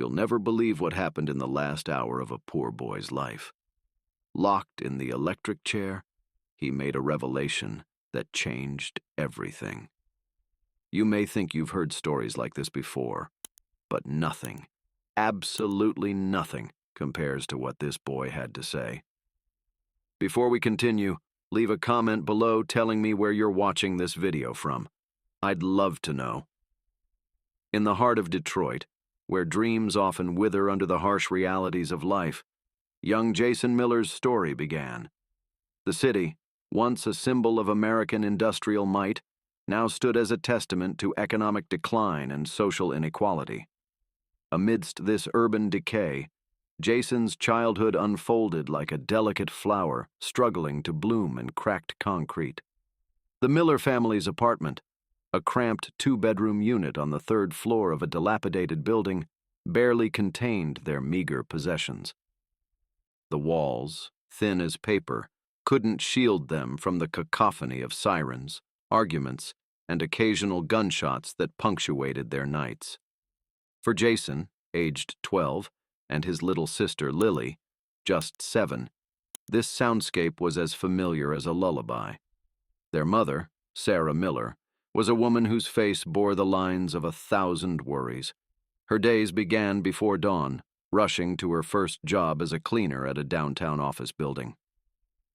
You'll never believe what happened in the last hour of a poor boy's life. Locked in the electric chair, he made a revelation that changed everything. You may think you've heard stories like this before, but nothing, absolutely nothing, compares to what this boy had to say. Before we continue, leave a comment below telling me where you're watching this video from. I'd love to know. In the heart of Detroit, where dreams often wither under the harsh realities of life, young Jason Miller's story began. The city, once a symbol of American industrial might, now stood as a testament to economic decline and social inequality. Amidst this urban decay, Jason's childhood unfolded like a delicate flower struggling to bloom in cracked concrete. The Miller family's apartment, a cramped two-bedroom unit on the third floor of a dilapidated building, barely contained their meager possessions. The walls, thin as paper, couldn't shield them from the cacophony of sirens, arguments, and occasional gunshots that punctuated their nights. For Jason, aged 12, and his little sister Lily, just 7, this soundscape was as familiar as a lullaby. Their mother, Sarah Miller, was a woman whose face bore the lines of 1,000 worries. Her days began before dawn, rushing to her first job as a cleaner at a downtown office building.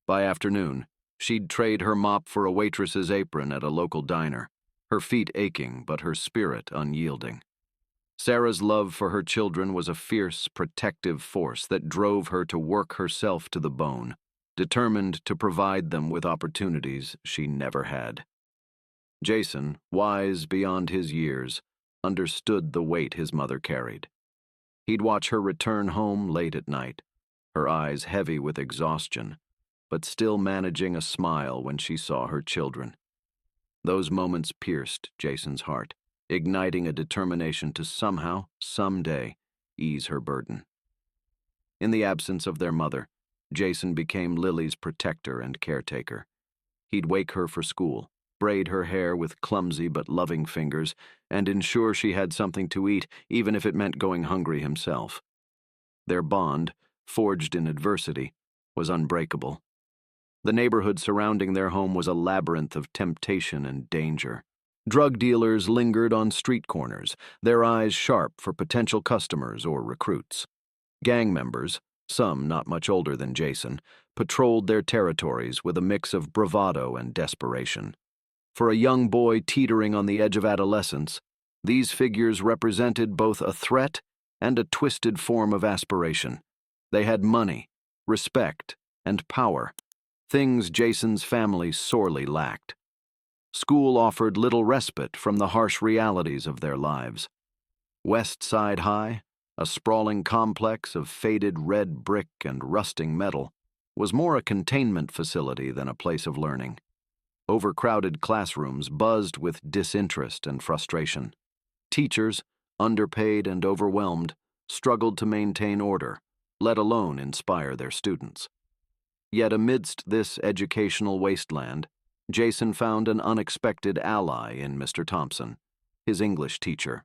By afternoon, she'd trade her mop for a waitress's apron at a local diner, her feet aching but her spirit unyielding. Sarah's love for her children was a fierce, protective force that drove her to work herself to the bone, determined to provide them with opportunities she never had. Jason, wise beyond his years, understood the weight his mother carried. He'd watch her return home late at night, her eyes heavy with exhaustion, but still managing a smile when she saw her children. Those moments pierced Jason's heart, igniting a determination to somehow, someday, ease her burden. In the absence of their mother, Jason became Lily's protector and caretaker. He'd wake her for school, braid her hair with clumsy but loving fingers, and ensure she had something to eat, even if it meant going hungry himself. Their bond, forged in adversity, was unbreakable. The neighborhood surrounding their home was a labyrinth of temptation and danger. Drug dealers lingered on street corners, their eyes sharp for potential customers or recruits. Gang members, some not much older than Jason, patrolled their territories with a mix of bravado and desperation. For a young boy teetering on the edge of adolescence, these figures represented both a threat and a twisted form of aspiration. They had money, respect, and power, things Jason's family sorely lacked. School offered little respite from the harsh realities of their lives. West Side High, a sprawling complex of faded red brick and rusting metal, was more a containment facility than a place of learning. Overcrowded classrooms buzzed with disinterest and frustration. Teachers, underpaid and overwhelmed, struggled to maintain order, let alone inspire their students. Yet amidst this educational wasteland, Jason found an unexpected ally in Mr. Thompson, his English teacher.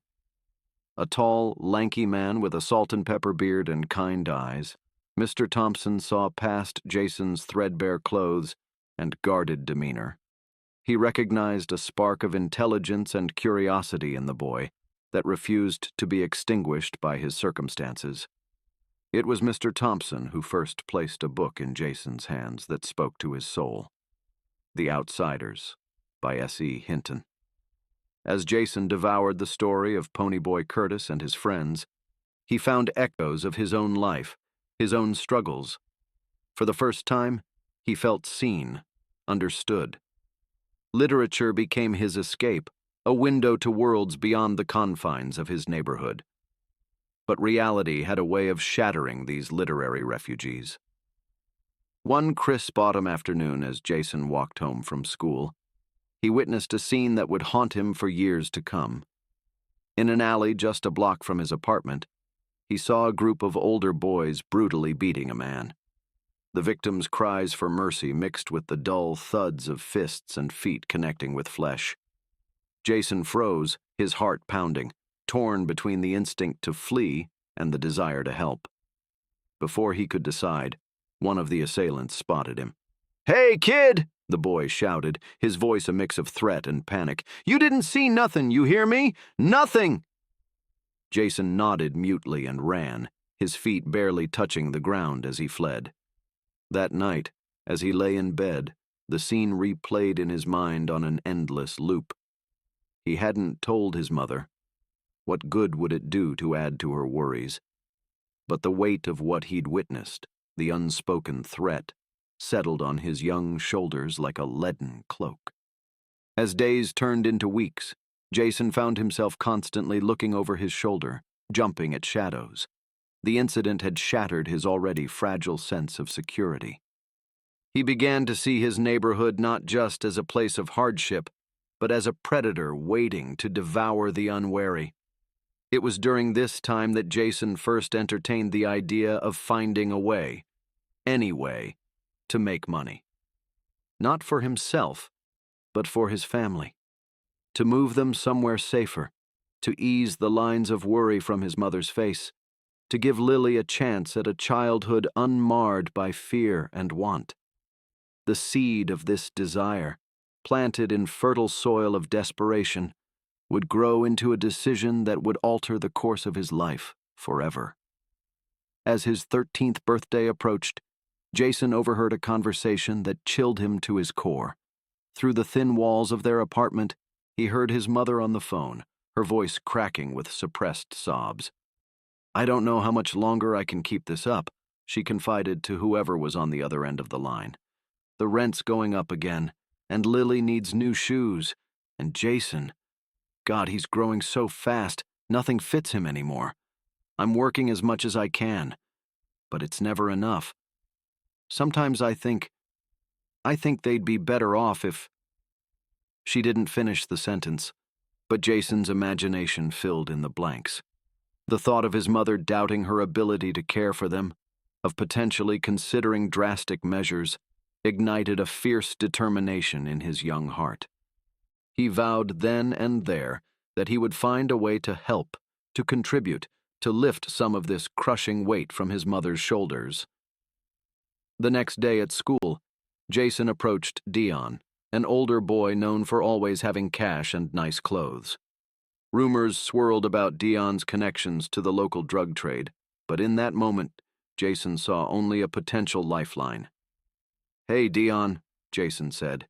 A tall, lanky man with a salt-and-pepper beard and kind eyes, Mr. Thompson saw past Jason's threadbare clothes and guarded demeanor. He recognized a spark of intelligence and curiosity in the boy that refused to be extinguished by his circumstances. It was Mr. Thompson who first placed a book in Jason's hands that spoke to his soul. The Outsiders, by S.E. Hinton. As Jason devoured the story of Ponyboy Curtis and his friends, he found echoes of his own life, his own struggles. For the first time, he felt seen, understood. Literature became his escape, a window to worlds beyond the confines of his neighborhood. But reality had a way of shattering these literary refugees. One crisp autumn afternoon, as Jason walked home from school, he witnessed a scene that would haunt him for years to come. In an alley just a block from his apartment, he saw a group of older boys brutally beating a man. The victim's cries for mercy mixed with the dull thuds of fists and feet connecting with flesh. Jason froze, his heart pounding, torn between the instinct to flee and the desire to help. Before he could decide, one of the assailants spotted him. "Hey, kid!" the boy shouted, his voice a mix of threat and panic. "You didn't see nothing, you hear me? Nothing!" Jason nodded mutely and ran, his feet barely touching the ground as he fled. That night, as he lay in bed, the scene replayed in his mind on an endless loop. He hadn't told his mother. What good would it do to add to her worries? But the weight of what he'd witnessed, the unspoken threat, settled on his young shoulders like a leaden cloak. As days turned into weeks, Jason found himself constantly looking over his shoulder, jumping at shadows. The incident had shattered his already fragile sense of security. He began to see his neighborhood not just as a place of hardship, but as a predator waiting to devour the unwary. It was during this time that Jason first entertained the idea of finding a way, any way, to make money. Not for himself, but for his family. To move them somewhere safer, to ease the lines of worry from his mother's face, to give Lily a chance at a childhood unmarred by fear and want. The seed of this desire, planted in fertile soil of desperation, would grow into a decision that would alter the course of his life forever. As his 13th birthday approached, Jason overheard a conversation that chilled him to his core. Through the thin walls of their apartment, he heard his mother on the phone, her voice cracking with suppressed sobs. "I don't know how much longer I can keep this up," she confided to whoever was on the other end of the line. "The rent's going up again, and Lily needs new shoes, and Jason, God, he's growing so fast, nothing fits him anymore. I'm working as much as I can, but it's never enough. Sometimes I think they'd be better off if—" She didn't finish the sentence, but Jason's imagination filled in the blanks. The thought of his mother doubting her ability to care for them, of potentially considering drastic measures, ignited a fierce determination in his young heart. He vowed then and there that he would find a way to help, to contribute, to lift some of this crushing weight from his mother's shoulders. The next day at school, Jason approached Dion, an older boy known for always having cash and nice clothes. Rumors swirled about Dion's connections to the local drug trade, but in that moment, Jason saw only a potential lifeline. "Hey, Dion," Jason said,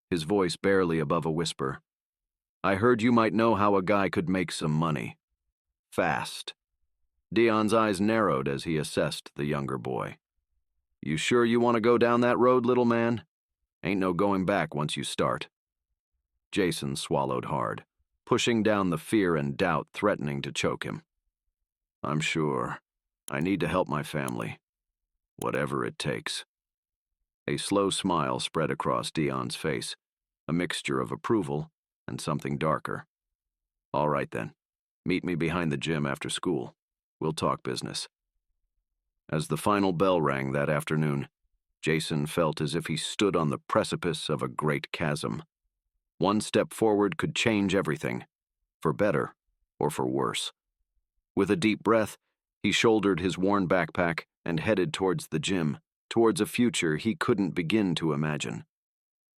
his voice barely above a whisper. "I heard you might know how a guy could make some money. Fast." Dion's eyes narrowed as he assessed the younger boy. "You sure you want to go down that road, little man? Ain't no going back once you start." Jason swallowed hard, pushing down the fear and doubt threatening to choke him. "I'm sure. I need to help my family. Whatever it takes." A slow smile spread across Dion's face, a mixture of approval and something darker. "All right then. Meet me behind the gym after school. We'll talk business." As the final bell rang that afternoon, Jason felt as if he stood on the precipice of a great chasm. One step forward could change everything, for better or for worse. With a deep breath, he shouldered his worn backpack and headed towards the gym, towards a future he couldn't begin to imagine.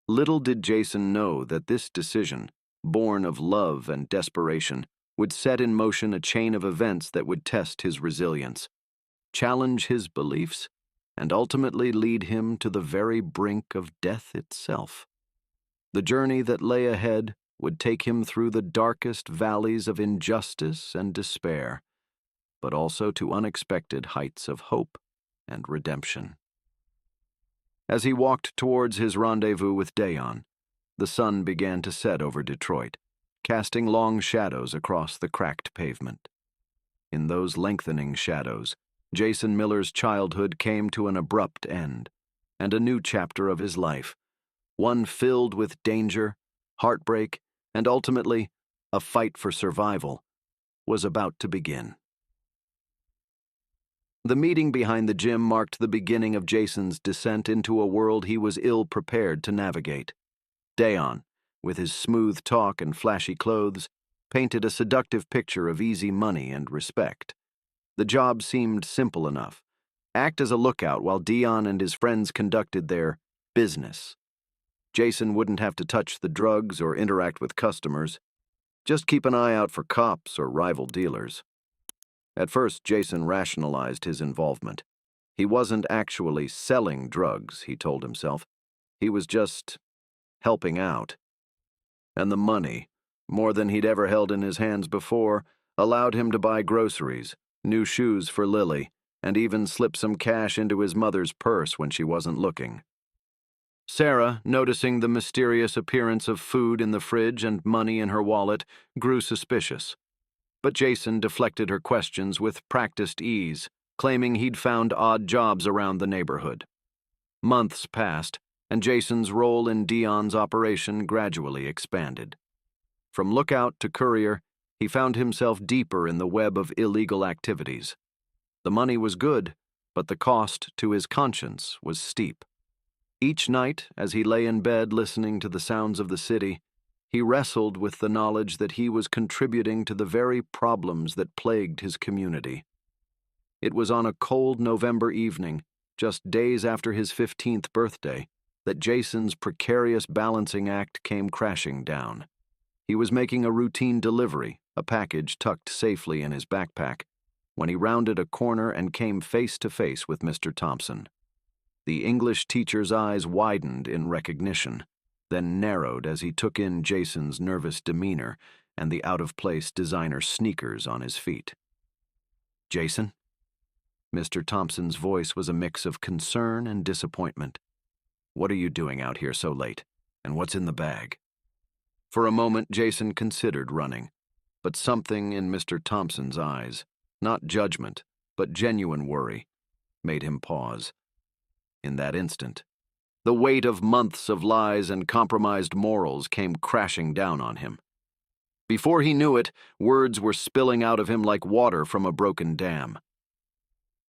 Little did Jason know that this decision, born of love and desperation, would set in motion a chain of events that would test his resilience, challenge his beliefs, and ultimately lead him to the very brink of death itself. The journey that lay ahead would take him through the darkest valleys of injustice and despair, but also to unexpected heights of hope and redemption. As he walked towards his rendezvous with Dayon, the sun began to set over Detroit, casting long shadows across the cracked pavement. In those lengthening shadows, Jason Miller's childhood came to an abrupt end, and a new chapter of his life, one filled with danger, heartbreak, and ultimately a fight for survival, was about to begin. The meeting behind the gym marked the beginning of Jason's descent into a world he was ill-prepared to navigate. Dayon, with his smooth talk and flashy clothes, painted a seductive picture of easy money and respect. The job seemed simple enough. Act as a lookout while Dion and his friends conducted their business. Jason wouldn't have to touch the drugs or interact with customers. Just keep an eye out for cops or rival dealers. At first, Jason rationalized his involvement. He wasn't actually selling drugs, he told himself. He was just helping out. And the money, more than he'd ever held in his hands before, allowed him to buy groceries, new shoes for Lily, and even slip some cash into his mother's purse when she wasn't looking. Sarah, noticing the mysterious appearance of food in the fridge and money in her wallet, grew suspicious. But Jason deflected her questions with practiced ease, claiming he'd found odd jobs around the neighborhood. Months passed, and Jason's role in Dion's operation gradually expanded. From lookout to courier, he found himself deeper in the web of illegal activities. The money was good, but the cost to his conscience was steep. Each night, as he lay in bed listening to the sounds of the city, he wrestled with the knowledge that he was contributing to the very problems that plagued his community. It was on a cold November evening, just days after his 15th birthday, that Jason's precarious balancing act came crashing down. He was making a routine delivery, a package tucked safely in his backpack, when he rounded a corner and came face to face with Mr. Thompson. The English teacher's eyes widened in recognition, then narrowed as he took in Jason's nervous demeanor and the out-of-place designer sneakers on his feet. "Jason?" Mr. Thompson's voice was a mix of concern and disappointment. "What are you doing out here so late? And what's in the bag?" For a moment, Jason considered running, but something in Mr. Thompson's eyes, not judgment, but genuine worry, made him pause. In that instant, the weight of months of lies and compromised morals came crashing down on him. Before he knew it, words were spilling out of him like water from a broken dam.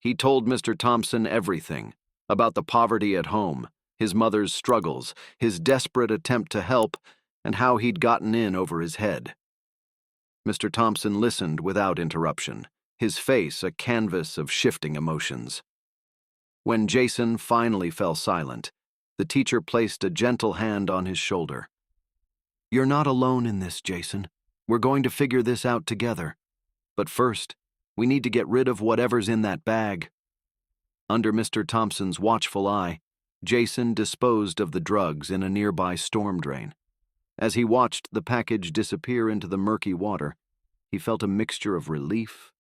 He told Mr. Thompson everything, about the poverty at home, his mother's struggles, his desperate attempt to help, and how he'd gotten in over his head. Mr. Thompson listened without interruption, his face a canvas of shifting emotions. When Jason finally fell silent, the teacher placed a gentle hand on his shoulder. "You're not alone in this, Jason. We're going to figure this out together. But first, we need to get rid of whatever's in that bag." Under Mr. Thompson's watchful eye, Jason disposed of the drugs in a nearby storm drain. As he watched the package disappear into the murky water, he felt a mixture of relief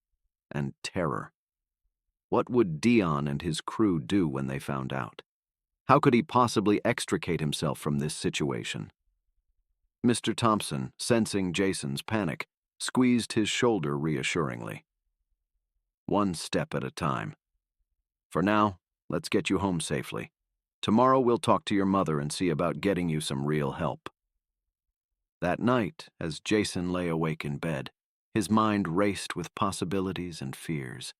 and terror. What would Dion and his crew do when they found out? How could he possibly extricate himself from this situation? Mr. Thompson, sensing Jason's panic, squeezed his shoulder reassuringly. "One step at a time. For now, let's get you home safely. Tomorrow we'll talk to your mother and see about getting you some real help." That night, as Jason lay awake in bed, his mind raced with possibilities and fears.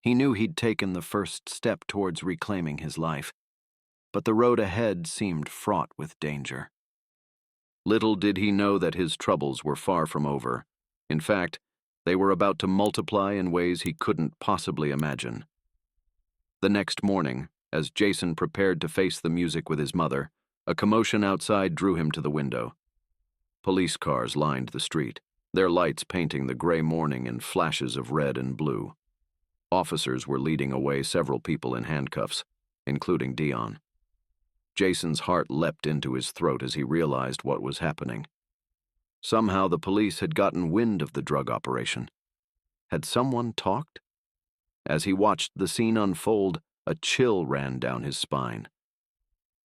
He knew he'd taken the first step towards reclaiming his life, but the road ahead seemed fraught with danger. Little did he know that his troubles were far from over. In fact, they were about to multiply in ways he couldn't possibly imagine. The next morning, as Jason prepared to face the music with his mother, a commotion outside drew him to the window. Police cars lined the street, their lights painting the gray morning in flashes of red and blue. Officers were leading away several people in handcuffs, including Dion. Jason's heart leapt into his throat as he realized what was happening. Somehow the police had gotten wind of the drug operation. Had someone talked? As he watched the scene unfold, a chill ran down his spine.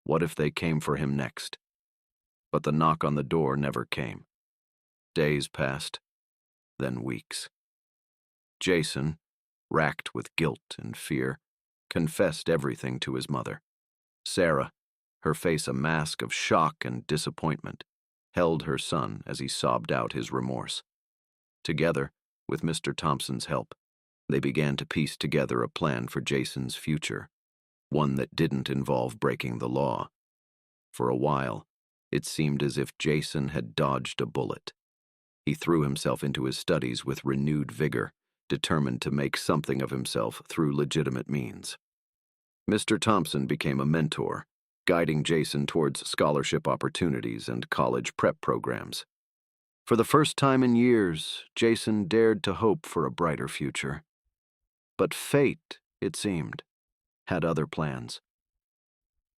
What if they came for him next? But the knock on the door never came. Days passed, then weeks. Jason, racked with guilt and fear, confessed everything to his mother. Sarah, her face a mask of shock and disappointment, held her son as he sobbed out his remorse. Together, with Mr. Thompson's help, they began to piece together a plan for Jason's future, one that didn't involve breaking the law. For a while, it seemed as if Jason had dodged a bullet. He threw himself into his studies with renewed vigor, determined to make something of himself through legitimate means. Mr. Thompson became a mentor, guiding Jason towards scholarship opportunities and college prep programs. For the first time in years, Jason dared to hope for a brighter future. But fate, it seemed, had other plans.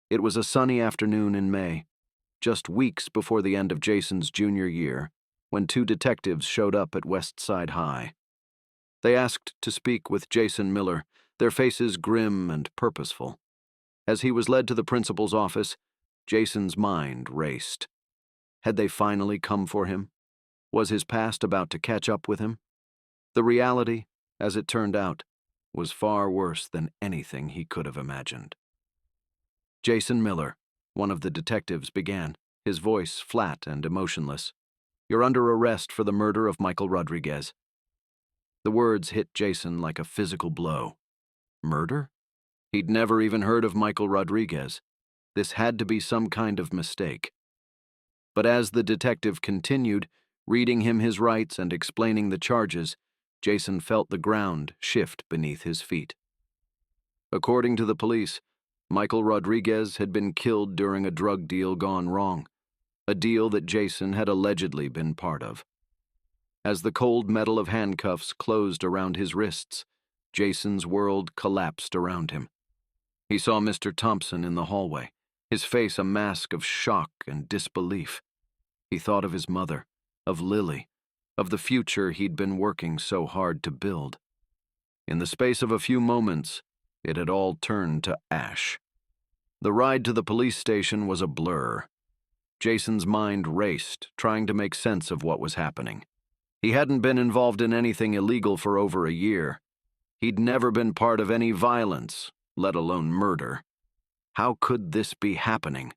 It was a sunny afternoon in May, just weeks before the end of Jason's junior year, when two detectives showed up at West Side High. They asked to speak with Jason Miller, their faces grim and purposeful. As he was led to the principal's office, Jason's mind raced. Had they finally come for him? Was his past about to catch up with him? The reality, as it turned out, was far worse than anything he could have imagined. Jason Miller, one of the detectives, began, his voice flat and emotionless. "You're under arrest for the murder of Michael Rodriguez." The words hit Jason like a physical blow. Murder? He'd never even heard of Michael Rodriguez. This had to be some kind of mistake. But as the detective continued, reading him his rights and explaining the charges, Jason felt the ground shift beneath his feet. According to the police, Michael Rodriguez had been killed during a drug deal gone wrong, a deal that Jason had allegedly been part of. As the cold metal of handcuffs closed around his wrists, Jason's world collapsed around him. He saw Mr. Thompson in the hallway, his face a mask of shock and disbelief. He thought of his mother, of Lily, of the future he'd been working so hard to build. In the space of a few moments, it had all turned to ash. The ride to the police station was a blur. Jason's mind raced, trying to make sense of what was happening. He hadn't been involved in anything illegal for over a year. He'd never been part of any violence, let alone murder. How could this be happening?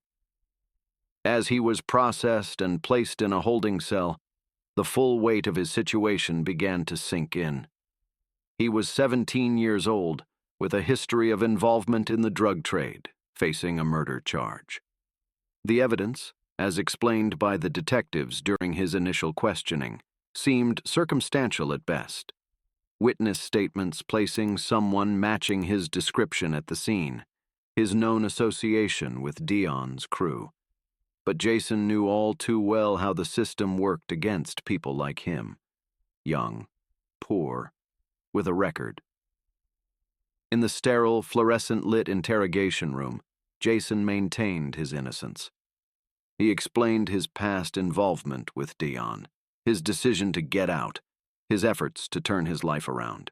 As he was processed and placed in a holding cell, the full weight of his situation began to sink in. He was 17 years old, with a history of involvement in the drug trade, facing a murder charge. The evidence, as explained by the detectives during his initial questioning, seemed circumstantial at best. Witness statements placing someone matching his description at the scene, his known association with Dion's crew. But Jason knew all too well how the system worked against people like him. Young, poor, with a record. In the sterile, fluorescent-lit interrogation room, Jason maintained his innocence. He explained his past involvement with Dion, his decision to get out, his efforts to turn his life around.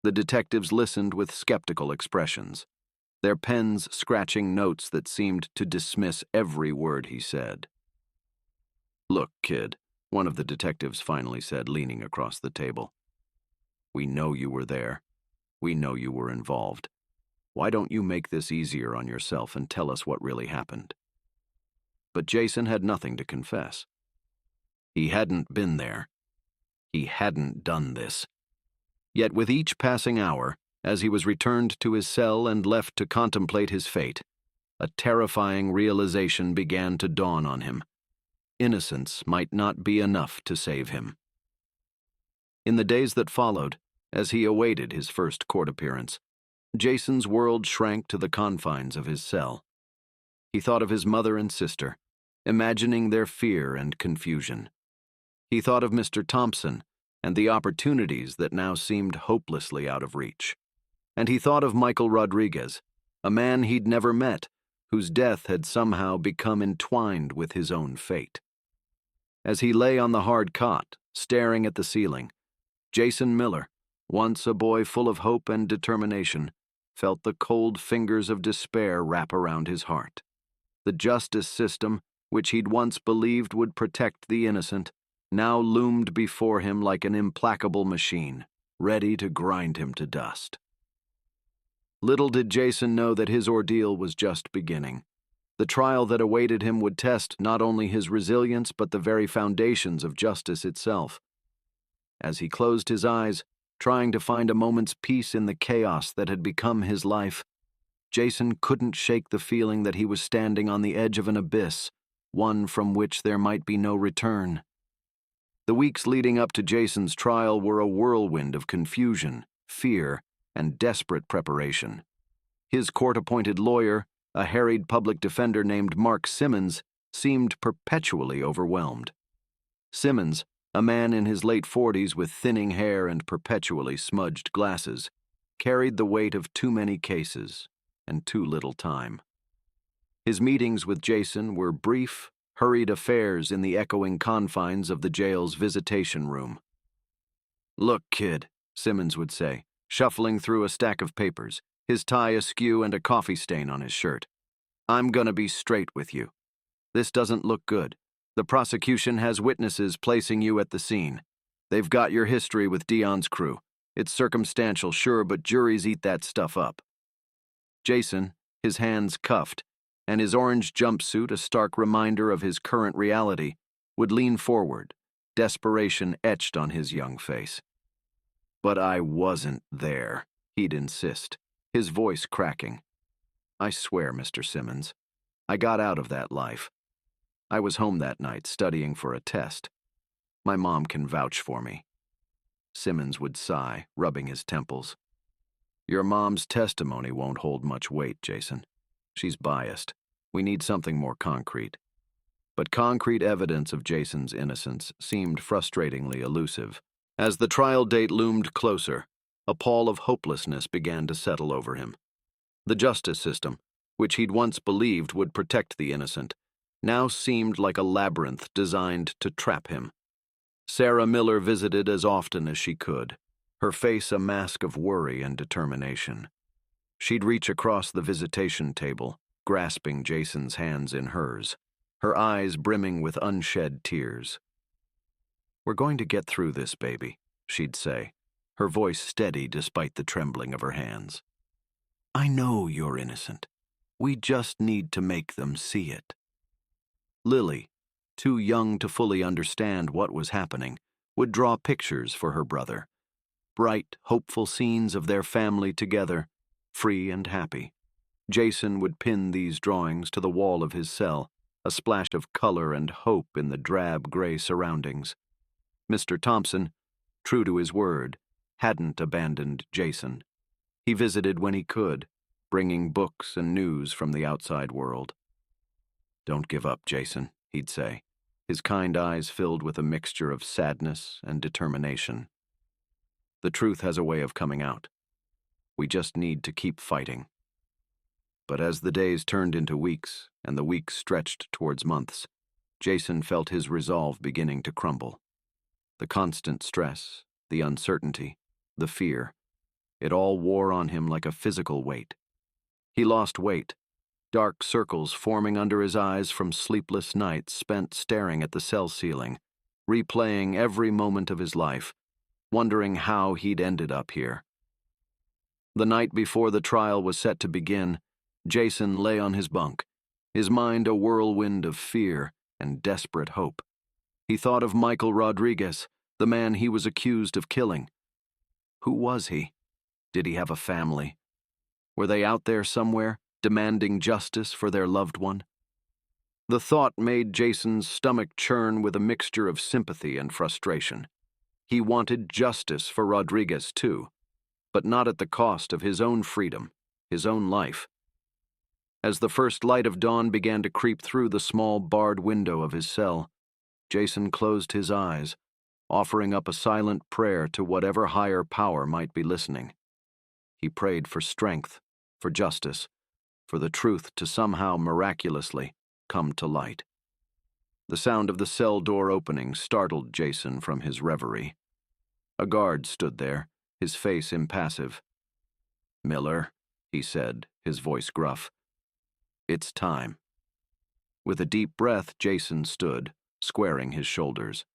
The detectives listened with skeptical expressions, their pens scratching notes that seemed to dismiss every word he said. "Look, kid," one of the detectives finally said, leaning across the table. "We know you were there. We know you were involved. Why don't you make this easier on yourself and tell us what really happened?" But Jason had nothing to confess. He hadn't been there. He hadn't done this. Yet with each passing hour, as he was returned to his cell and left to contemplate his fate, a terrifying realization began to dawn on him. Innocence might not be enough to save him. In the days that followed, as he awaited his first court appearance, Jason's world shrank to the confines of his cell. He thought of his mother and sister, imagining their fear and confusion. He thought of Mr. Thompson and the opportunities that now seemed hopelessly out of reach. And he thought of Michael Rodriguez, a man he'd never met, whose death had somehow become entwined with his own fate. As he lay on the hard cot, staring at the ceiling, Jason Miller, once a boy full of hope and determination, felt the cold fingers of despair wrap around his heart. The justice system, which he'd once believed would protect the innocent, now loomed before him like an implacable machine, ready to grind him to dust. Little did Jason know that his ordeal was just beginning. The trial that awaited him would test not only his resilience but the very foundations of justice itself. As he closed his eyes, trying to find a moment's peace in the chaos that had become his life, Jason couldn't shake the feeling that he was standing on the edge of an abyss, one from which there might be no return. The weeks leading up to Jason's trial were a whirlwind of confusion, fear, and desperate preparation. His court-appointed lawyer, a harried public defender named Mark Simmons, seemed perpetually overwhelmed. Simmons, a man in his late 40s with thinning hair and perpetually smudged glasses, carried the weight of too many cases and too little time. His meetings with Jason were brief, hurried affairs in the echoing confines of the jail's visitation room. "Look, kid," Simmons would say, shuffling through a stack of papers, his tie askew and a coffee stain on his shirt. "I'm gonna be straight with you. This doesn't look good. The prosecution has witnesses placing you at the scene. They've got your history with Dion's crew. It's circumstantial, sure, but juries eat that stuff up." Jason, his hands cuffed, and his orange jumpsuit a stark reminder of his current reality, would lean forward, desperation etched on his young face. "But I wasn't there," he'd insist, his voice cracking. "I swear, Mr. Simmons, I got out of that life. I was home that night studying for a test. My mom can vouch for me." Simmons would sigh, rubbing his temples. "Your mom's testimony won't hold much weight, Jason. She's biased. We need something more concrete." But concrete evidence of Jason's innocence seemed frustratingly elusive. As the trial date loomed closer, a pall of hopelessness began to settle over him. The justice system, which he'd once believed would protect the innocent, now seemed like a labyrinth designed to trap him. Sarah Miller visited as often as she could, her face a mask of worry and determination. She'd reach across the visitation table, grasping Jason's hands in hers, her eyes brimming with unshed tears. "We're going to get through this, baby," she'd say, her voice steady despite the trembling of her hands. "I know you're innocent. We just need to make them see it." Lily, too young to fully understand what was happening, would draw pictures for her brother. Bright, hopeful scenes of their family together, free and happy. Jason would pin these drawings to the wall of his cell, a splash of color and hope in the drab gray surroundings. Mr. Thompson, true to his word, hadn't abandoned Jason. He visited when he could, bringing books and news from the outside world. "Don't give up, Jason," he'd say, his kind eyes filled with a mixture of sadness and determination. "The truth has a way of coming out. We just need to keep fighting." But as the days turned into weeks, and the weeks stretched towards months, Jason felt his resolve beginning to crumble. The constant stress, the uncertainty, the fear, it all wore on him like a physical weight. He lost weight, dark circles forming under his eyes from sleepless nights spent staring at the cell ceiling, replaying every moment of his life, wondering how he'd ended up here. The night before the trial was set to begin, Jason lay on his bunk, his mind a whirlwind of fear and desperate hope. He thought of Michael Rodriguez, the man he was accused of killing. Who was he? Did he have a family? Were they out there somewhere, demanding justice for their loved one? The thought made Jason's stomach churn with a mixture of sympathy and frustration. He wanted justice for Rodriguez, too, but not at the cost of his own freedom, his own life. As the first light of dawn began to creep through the small barred window of his cell, Jason closed his eyes, offering up a silent prayer to whatever higher power might be listening. He prayed for strength, for justice, for the truth to somehow miraculously come to light. The sound of the cell door opening startled Jason from his reverie. A guard stood there, his face impassive. "Miller," he said, his voice gruff. "It's time." With a deep breath, Jason stood, squaring his shoulders.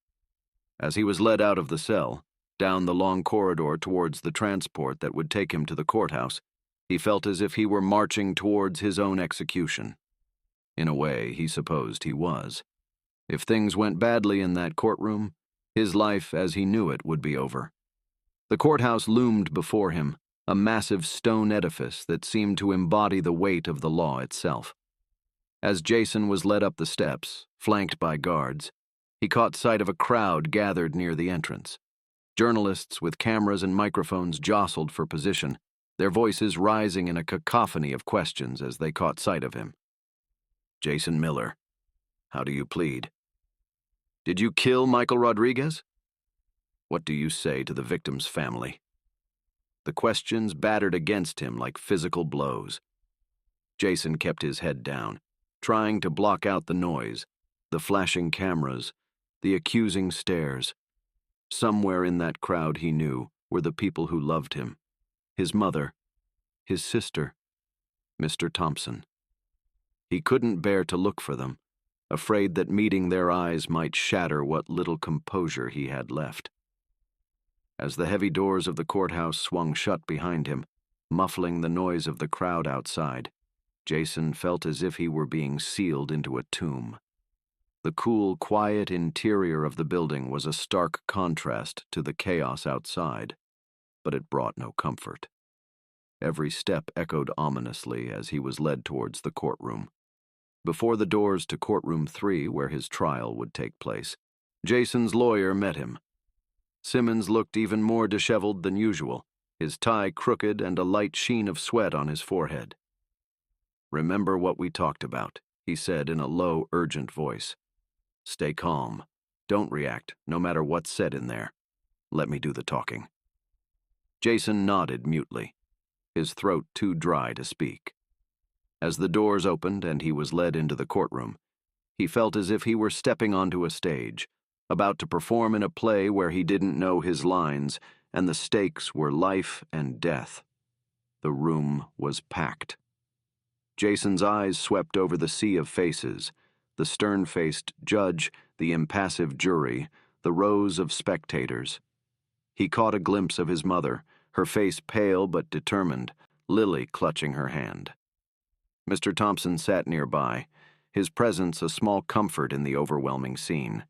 As he was led out of the cell, down the long corridor towards the transport that would take him to the courthouse, he felt as if he were marching towards his own execution. In a way, he supposed he was. If things went badly in that courtroom, his life as he knew it would be over. The courthouse loomed before him, a massive stone edifice that seemed to embody the weight of the law itself. As Jason was led up the steps, flanked by guards, He caught sight of a crowd gathered near the entrance. Journalists with cameras and microphones jostled for position, their voices rising in a cacophony of questions as they caught sight of him. Jason Miller, how do you plead? Did you kill Michael Rodriguez? What do you say to the victim's family? The questions battered against him like physical blows. Jason kept his head down, trying to block out the noise, the flashing cameras, the accusing stares. Somewhere in that crowd, he knew, were the people who loved him. His mother, his sister, Mr. Thompson. He couldn't bear to look for them, afraid that meeting their eyes might shatter what little composure he had left. As the heavy doors of the courthouse swung shut behind him, muffling the noise of the crowd outside, Jason felt as if he were being sealed into a tomb. The cool, quiet interior of the building was a stark contrast to the chaos outside, but it brought no comfort. Every step echoed ominously as he was led towards the courtroom. Before the doors to courtroom 3, where his trial would take place, Jason's lawyer met him. Simmons looked even more disheveled than usual, his tie crooked and a light sheen of sweat on his forehead. "Remember what we talked about," he said in a low, urgent voice. "Stay calm. Don't react, no matter what's said in there. Let me do the talking." Jason nodded mutely, his throat too dry to speak. As the doors opened and he was led into the courtroom, he felt as if he were stepping onto a stage, about to perform in a play where he didn't know his lines, and the stakes were life and death. The room was packed. Jason's eyes swept over the sea of faces, the stern-faced judge, the impassive jury, the rows of spectators. He caught a glimpse of his mother, her face pale but determined, Lily clutching her hand. Mr. Thompson sat nearby, his presence a small comfort in the overwhelming scene.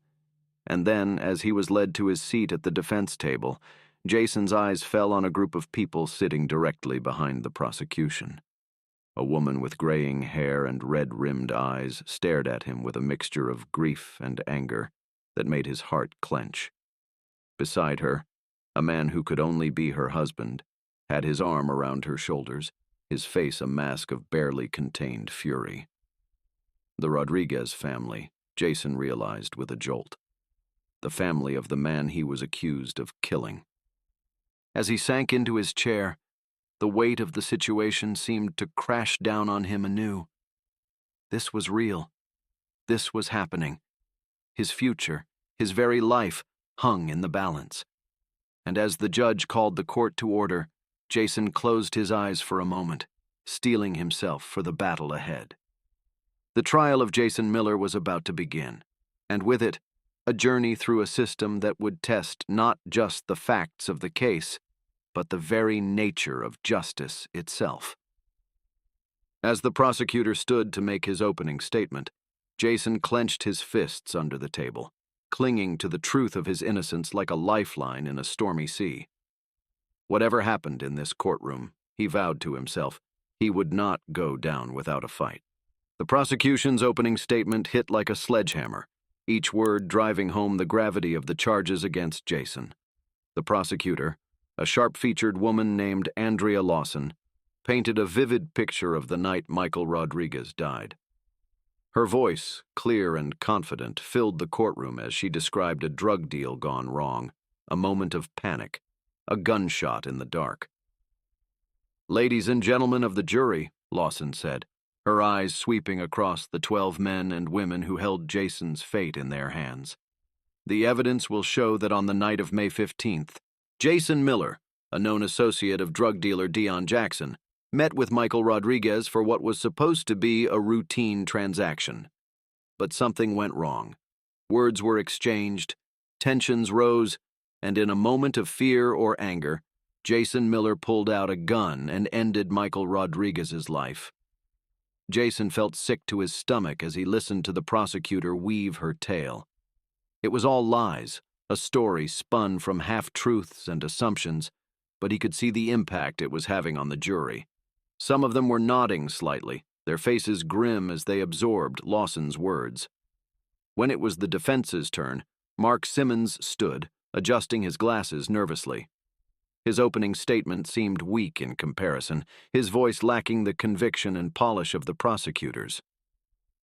And then, as he was led to his seat at the defense table, Jason's eyes fell on a group of people sitting directly behind the prosecution. A woman with graying hair and red-rimmed eyes stared at him with a mixture of grief and anger that made his heart clench. Beside her, a man who could only be her husband had his arm around her shoulders, his face a mask of barely contained fury. The Rodriguez family, Jason realized with a jolt. The family of the man he was accused of killing. As he sank into his chair, the weight of the situation seemed to crash down on him anew. This was real. This was happening. His future, his very life, hung in the balance. And as the judge called the court to order, Jason closed his eyes for a moment, steeling himself for the battle ahead. The trial of Jason Miller was about to begin, and with it, a journey through a system that would test not just the facts of the case, but the very nature of justice itself. As the prosecutor stood to make his opening statement, Jason clenched his fists under the table, clinging to the truth of his innocence like a lifeline in a stormy sea. Whatever happened in this courtroom, he vowed to himself, he would not go down without a fight. The prosecution's opening statement hit like a sledgehammer, each word driving home the gravity of the charges against Jason. The prosecutor, a sharp-featured woman named Andrea Lawson, painted a vivid picture of the night Michael Rodriguez died. Her voice, clear and confident, filled the courtroom as she described a drug deal gone wrong, a moment of panic, a gunshot in the dark. "Ladies and gentlemen of the jury," Lawson said, her eyes sweeping across the 12 men and women who held Jason's fate in their hands. "The evidence will show that on the night of May 15th, Jason Miller, a known associate of drug dealer Dion Jackson, met with Michael Rodriguez for what was supposed to be a routine transaction. But something went wrong. Words were exchanged, tensions rose, and in a moment of fear or anger, Jason Miller pulled out a gun and ended Michael Rodriguez's life." Jason felt sick to his stomach as he listened to the prosecutor weave her tale. It was all lies, a story spun from half-truths and assumptions, but he could see the impact it was having on the jury. Some of them were nodding slightly, their faces grim as they absorbed Lawson's words. When it was the defense's turn, Mark Simmons stood, adjusting his glasses nervously. His opening statement seemed weak in comparison, his voice lacking the conviction and polish of the prosecutors.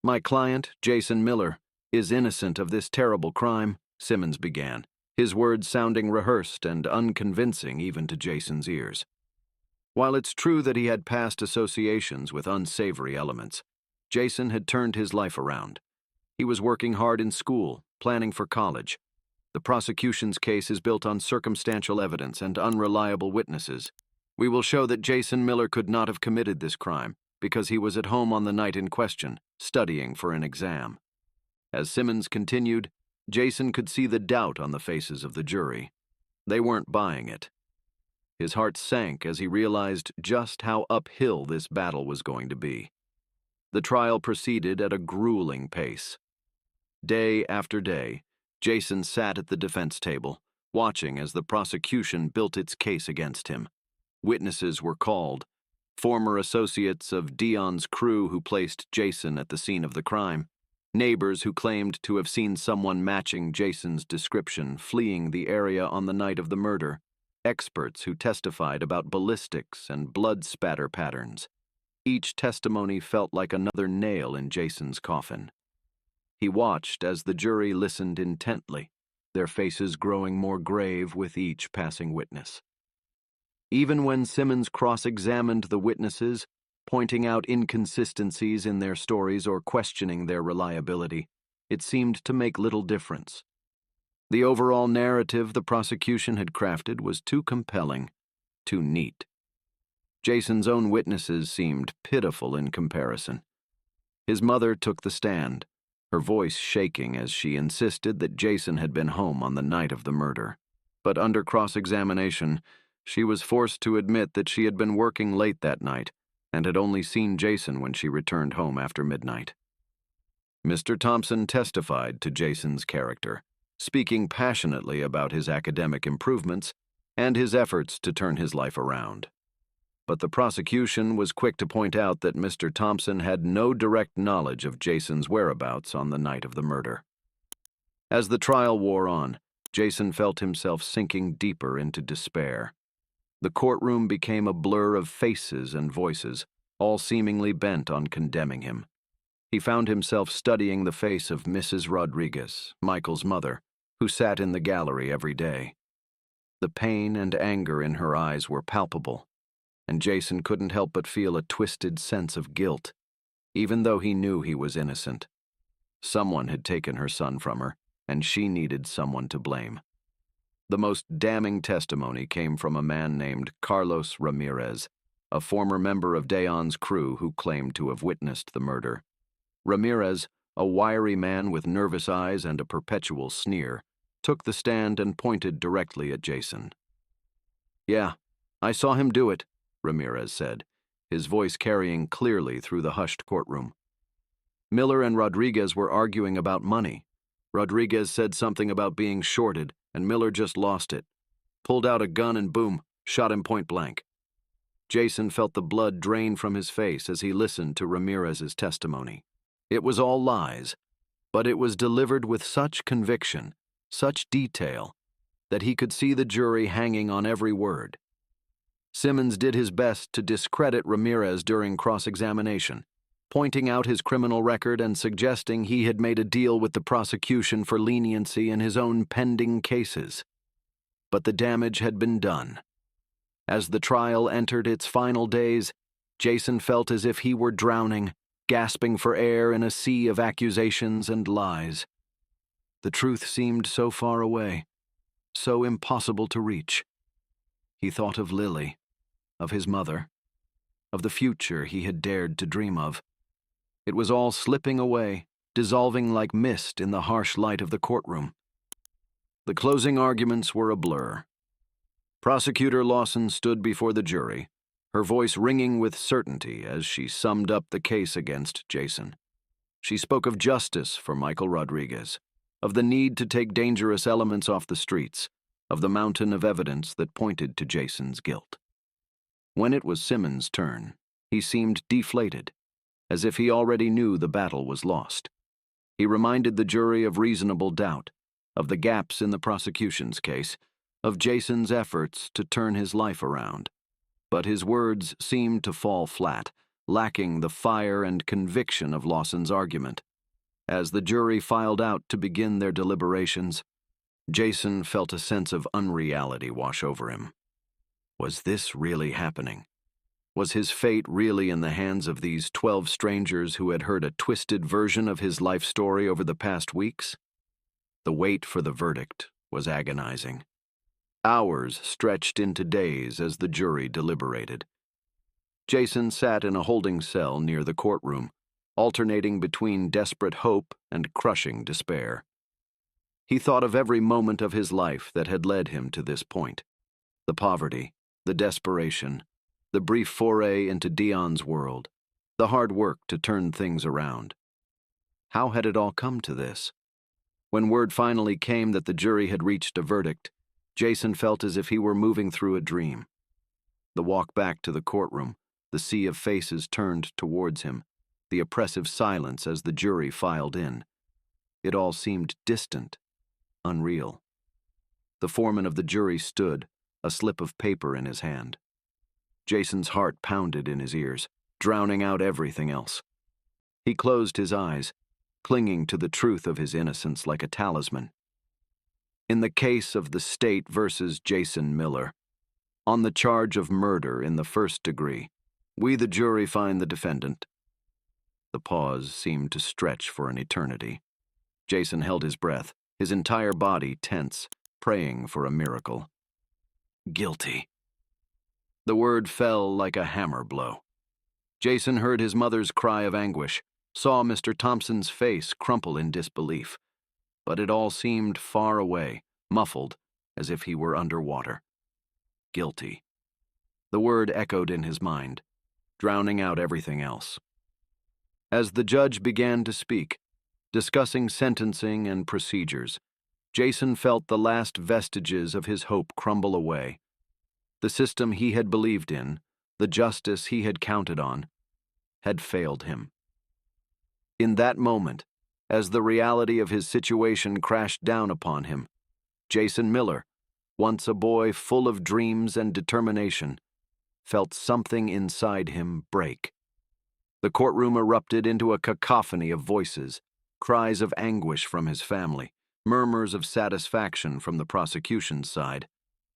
"My client, Jason Miller, is innocent of this terrible crime," Simmons began, his words sounding rehearsed and unconvincing even to Jason's ears. While it's true that he had past associations with unsavory elements, Jason had turned his life around. He was working hard in school, planning for college. The prosecution's case is built on circumstantial evidence and unreliable witnesses. We will show that Jason Miller could not have committed this crime because he was at home on the night in question, studying for an exam. As Simmons continued, Jason could see the doubt on the faces of the jury. They weren't buying it. His heart sank as he realized just how uphill this battle was going to be. The trial proceeded at a grueling pace. Day after day, Jason sat at the defense table, watching as the prosecution built its case against him. Witnesses were called, former associates of Dion's crew who placed Jason at the scene of the crime, neighbors who claimed to have seen someone matching Jason's description fleeing the area on the night of the murder, experts who testified about ballistics and blood spatter patterns. Each testimony felt like another nail in Jason's coffin. He watched as the jury listened intently, their faces growing more grave with each passing witness. Even when Simmons cross-examined the witnesses, pointing out inconsistencies in their stories or questioning their reliability, it seemed to make little difference. The overall narrative the prosecution had crafted was too compelling, too neat. Jason's own witnesses seemed pitiful in comparison. His mother took the stand, her voice shaking as she insisted that Jason had been home on the night of the murder. But under cross-examination, she was forced to admit that she had been working late that night and had only seen Jason when she returned home after midnight. Mr. Thompson testified to Jason's character, speaking passionately about his academic improvements and his efforts to turn his life around. But the prosecution was quick to point out that Mr. Thompson had no direct knowledge of Jason's whereabouts on the night of the murder. As the trial wore on, Jason felt himself sinking deeper into despair. The courtroom became a blur of faces and voices, all seemingly bent on condemning him. He found himself studying the face of Mrs. Rodriguez, Michael's mother, who sat in the gallery every day. The pain and anger in her eyes were palpable, and Jason couldn't help but feel a twisted sense of guilt, even though he knew he was innocent. Someone had taken her son from her, and she needed someone to blame. The most damning testimony came from a man named Carlos Ramirez, a former member of Dion's crew who claimed to have witnessed the murder. Ramirez, a wiry man with nervous eyes and a perpetual sneer, took the stand and pointed directly at Jason. "Yeah, I saw him do it," Ramirez said, his voice carrying clearly through the hushed courtroom. "Miller and Rodriguez were arguing about money. Rodriguez said something about being shorted, and Miller just lost it. Pulled out a gun and boom, shot him point blank." Jason felt the blood drain from his face as he listened to Ramirez's testimony. It was all lies, but it was delivered with such conviction, such detail, that he could see the jury hanging on every word. Simmons did his best to discredit Ramirez during cross-examination, pointing out his criminal record and suggesting he had made a deal with the prosecution for leniency in his own pending cases. But the damage had been done. As the trial entered its final days, Jason felt as if he were drowning, gasping for air in a sea of accusations and lies. The truth seemed so far away, so impossible to reach. He thought of Lily, of his mother, of the future he had dared to dream of. It was all slipping away, dissolving like mist in the harsh light of the courtroom. The closing arguments were a blur. Prosecutor Lawson stood before the jury, her voice ringing with certainty as she summed up the case against Jason. She spoke of justice for Michael Rodriguez, of the need to take dangerous elements off the streets, of the mountain of evidence that pointed to Jason's guilt. When it was Simmons' turn, he seemed deflated, as if he already knew the battle was lost. He reminded the jury of reasonable doubt, of the gaps in the prosecution's case, of Jason's efforts to turn his life around. But his words seemed to fall flat, lacking the fire and conviction of Lawson's argument. As the jury filed out to begin their deliberations, Jason felt a sense of unreality wash over him. Was this really happening? Was his fate really in the hands of these 12 strangers who had heard a twisted version of his life story over the past weeks? The wait for the verdict was agonizing. Hours stretched into days as the jury deliberated. Jason sat in a holding cell near the courtroom, alternating between desperate hope and crushing despair. He thought of every moment of his life that had led him to this point. The poverty, the desperation, the brief foray into Dion's world, the hard work to turn things around. How had it all come to this? When word finally came that the jury had reached a verdict, Jason felt as if he were moving through a dream. The walk back to the courtroom, the sea of faces turned towards him, the oppressive silence as the jury filed in. It all seemed distant, unreal. The foreman of the jury stood, a slip of paper in his hand. Jason's heart pounded in his ears, drowning out everything else. He closed his eyes, clinging to the truth of his innocence like a talisman. In the case of the state versus Jason Miller, on the charge of murder in the first degree, we the jury find the defendant. The pause seemed to stretch for an eternity. Jason held his breath, his entire body tense, praying for a miracle. Guilty. The word fell like a hammer blow. Jason heard his mother's cry of anguish, saw Mr. Thompson's face crumple in disbelief, but it all seemed far away, muffled, as if he were underwater. Guilty. The word echoed in his mind, drowning out everything else. As the judge began to speak, discussing sentencing and procedures, Jason felt the last vestiges of his hope crumble away. The system he had believed in, the justice he had counted on, had failed him. In that moment, as the reality of his situation crashed down upon him, Jason Miller, once a boy full of dreams and determination, felt something inside him break. The courtroom erupted into a cacophony of voices, cries of anguish from his family, murmurs of satisfaction from the prosecution's side,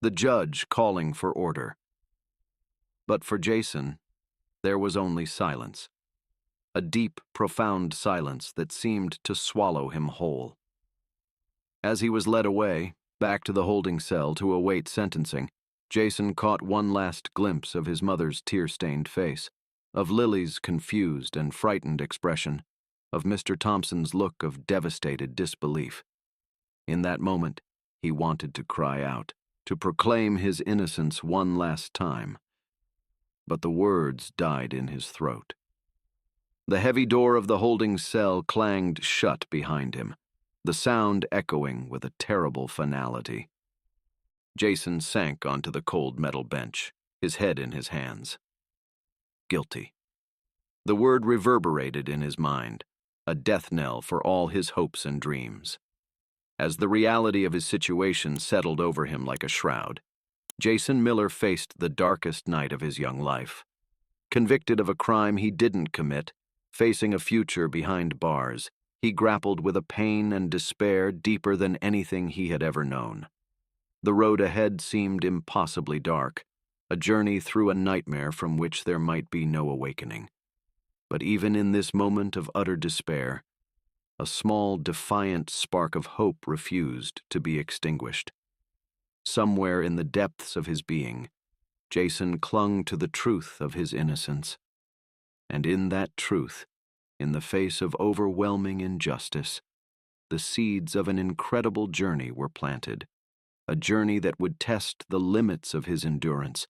the judge calling for order. But for Jason, there was only silence. A deep, profound silence that seemed to swallow him whole. As he was led away, back to the holding cell to await sentencing, Jason caught one last glimpse of his mother's tear-stained face, of Lily's confused and frightened expression, of Mr. Thompson's look of devastated disbelief. In that moment, he wanted to cry out, to proclaim his innocence one last time. But the words died in his throat. The heavy door of the holding cell clanged shut behind him, the sound echoing with a terrible finality. Jason sank onto the cold metal bench, his head in his hands. Guilty. The word reverberated in his mind, a death knell for all his hopes and dreams. As the reality of his situation settled over him like a shroud, Jason Miller faced the darkest night of his young life. Convicted of a crime he didn't commit, facing a future behind bars, he grappled with a pain and despair deeper than anything he had ever known. The road ahead seemed impossibly dark, a journey through a nightmare from which there might be no awakening. But even in this moment of utter despair, a small, defiant spark of hope refused to be extinguished. Somewhere in the depths of his being, Jason clung to the truth of his innocence. And in that truth, in the face of overwhelming injustice, the seeds of an incredible journey were planted, a journey that would test the limits of his endurance,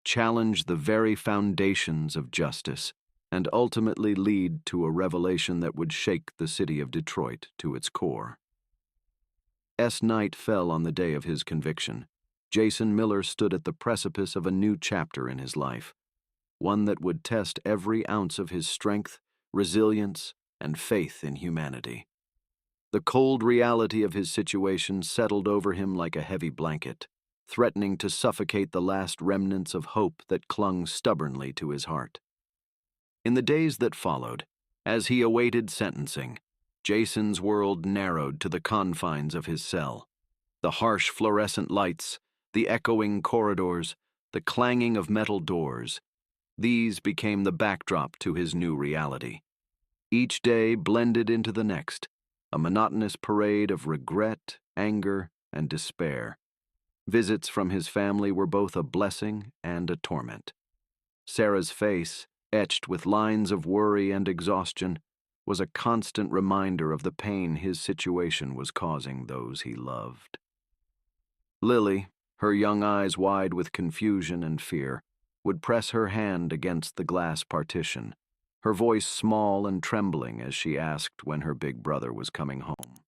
challenge the very foundations of justice, and ultimately lead to a revelation that would shake the city of Detroit to its core. Night fell on the day of his conviction. Jason Miller stood at the precipice of a new chapter in his life, one that would test every ounce of his strength, resilience, and faith in humanity. The cold reality of his situation settled over him like a heavy blanket, threatening to suffocate the last remnants of hope that clung stubbornly to his heart. In the days that followed, as he awaited sentencing, Jason's world narrowed to the confines of his cell. The harsh fluorescent lights, the echoing corridors, the clanging of metal doors, these became the backdrop to his new reality. Each day blended into the next, a monotonous parade of regret, anger, and despair. Visits from his family were both a blessing and a torment. Sarah's face, etched with lines of worry and exhaustion, was a constant reminder of the pain his situation was causing those he loved. Lily, her young eyes wide with confusion and fear, would press her hand against the glass partition, her voice small and trembling as she asked when her big brother was coming home.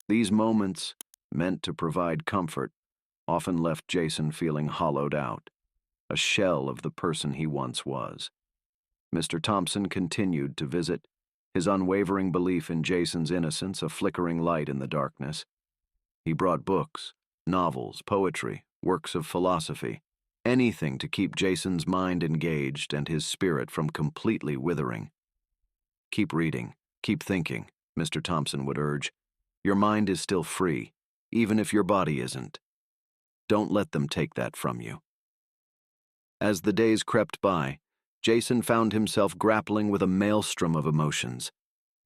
These moments, meant to provide comfort, often left Jason feeling hollowed out, a shell of the person he once was. Mr. Thompson continued to visit, his unwavering belief in Jason's innocence a flickering light in the darkness. He brought books, novels, poetry, works of philosophy, anything to keep Jason's mind engaged and his spirit from completely withering. "Keep reading, keep thinking," Mr. Thompson would urge. "Your mind is still free, even if your body isn't. Don't let them take that from you." As the days crept by, Jason found himself grappling with a maelstrom of emotions.